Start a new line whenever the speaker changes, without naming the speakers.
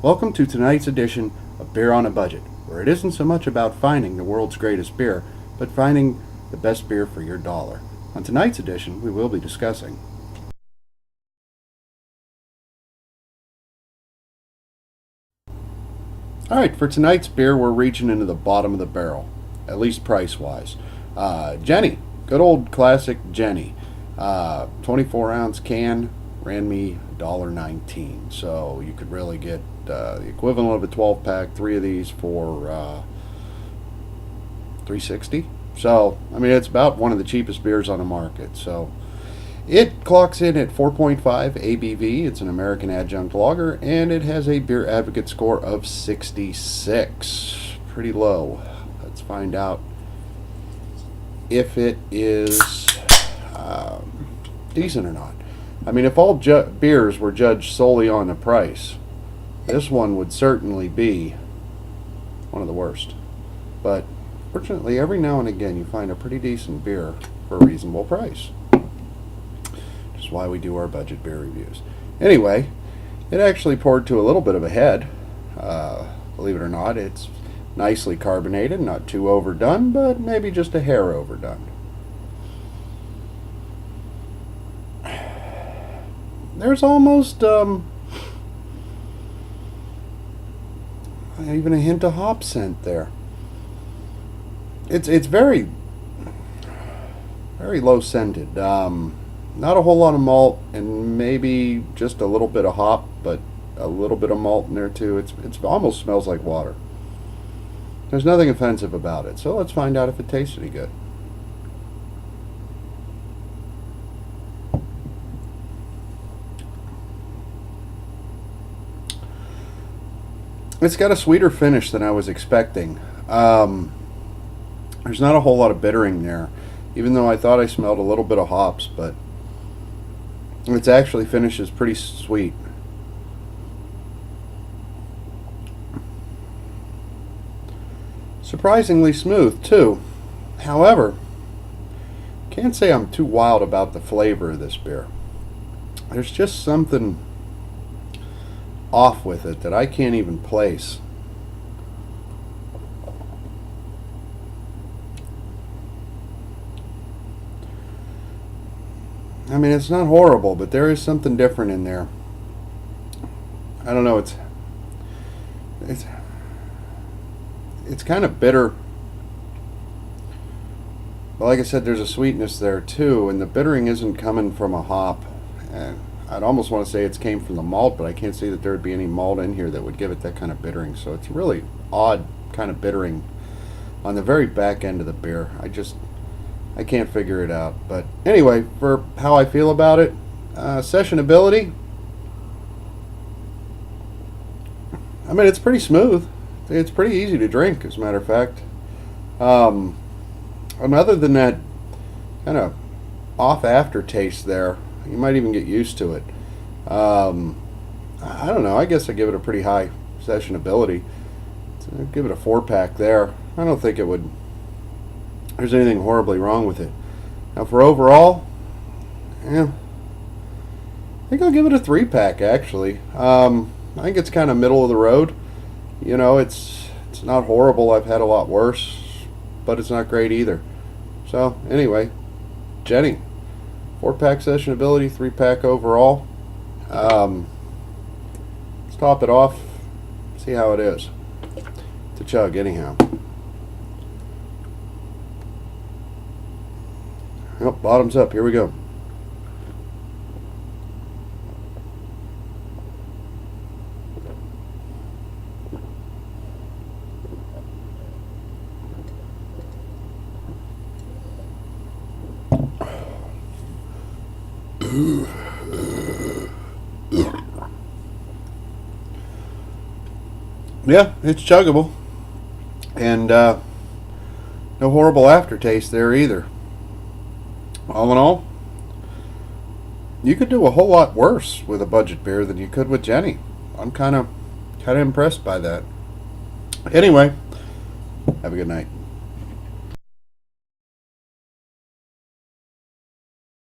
Welcome to tonight's edition of Beer on a Budget, where it isn't so much about finding the world's greatest beer, but finding the best beer for your dollar. On tonight's edition, we will be discussing Alright, for tonight's beer, we're reaching into the bottom of the barrel, at least price-wise. Genny, good old classic Genny. 24-ounce can, ran me $1.19. So you could really get the equivalent of a 12-pack, 3 of these for $3.60. So, I mean, it's about one of the cheapest beers on the market. So it clocks in at 4.5 ABV. It's an American adjunct lager, and it has a Beer Advocate score of 66. Pretty low. Let's find out if it is decent or not. I mean, if all beers were judged solely on the price, this one would certainly be one of the worst. But fortunately, every now and again, you find a pretty decent beer for a reasonable price. Which is why we do our budget beer reviews. Anyway, it actually poured to a little bit of a head. Believe it or not, it's nicely carbonated, not too overdone, but maybe just a hair overdone. There's almost even a hint of hop scent there. It's very low scented. Not a whole lot of malt, and maybe just a little bit of hop, but a little bit of malt in there too. It almost smells like water. There's nothing offensive about it. So let's find out if it tastes any good. It's got a sweeter finish than I was expecting. There's not a whole lot of bittering there, even though I thought I smelled a little bit of hops, but it actually finishes pretty sweet. Surprisingly smooth, too. However, can't say I'm too wild about the flavor of this beer. There's just something off with it that I can't even place. I mean, it's not horrible, but there is something different in there. I don't know, it's kind of bitter. But like I said, there's a sweetness there too, and the bittering isn't coming from a hop. And I'd almost want to say it's came from the malt, but I can't see that there would be any malt in here that would give it that kind of bittering. So it's really odd kind of bittering on the very back end of the beer. I can't figure it out. But anyway, for how I feel about it, sessionability, I mean, it's pretty smooth. It's pretty easy to drink, as a matter of fact. And other than that kind of off aftertaste there, you might even get used to it. I don't know. I guess I give it a pretty high sessionability. So I'd give it a 4-pack there. I don't think there's anything horribly wrong with it. Now for overall, yeah, I think I'll give it a 3-pack actually. I think it's kind of middle of the road. You know, it's not horrible. I've had a lot worse, but it's not great either. So anyway, Genny, 4-pack sessionability, 3-pack overall. Let's top it off, see how it is to chug anyhow. Oh, bottoms up, here we go. Yeah, it's chuggable, and no horrible aftertaste there either. All in all, you could do a whole lot worse with a budget beer than you could with Genny. I'm kind of impressed by that. Anyway, have a good night.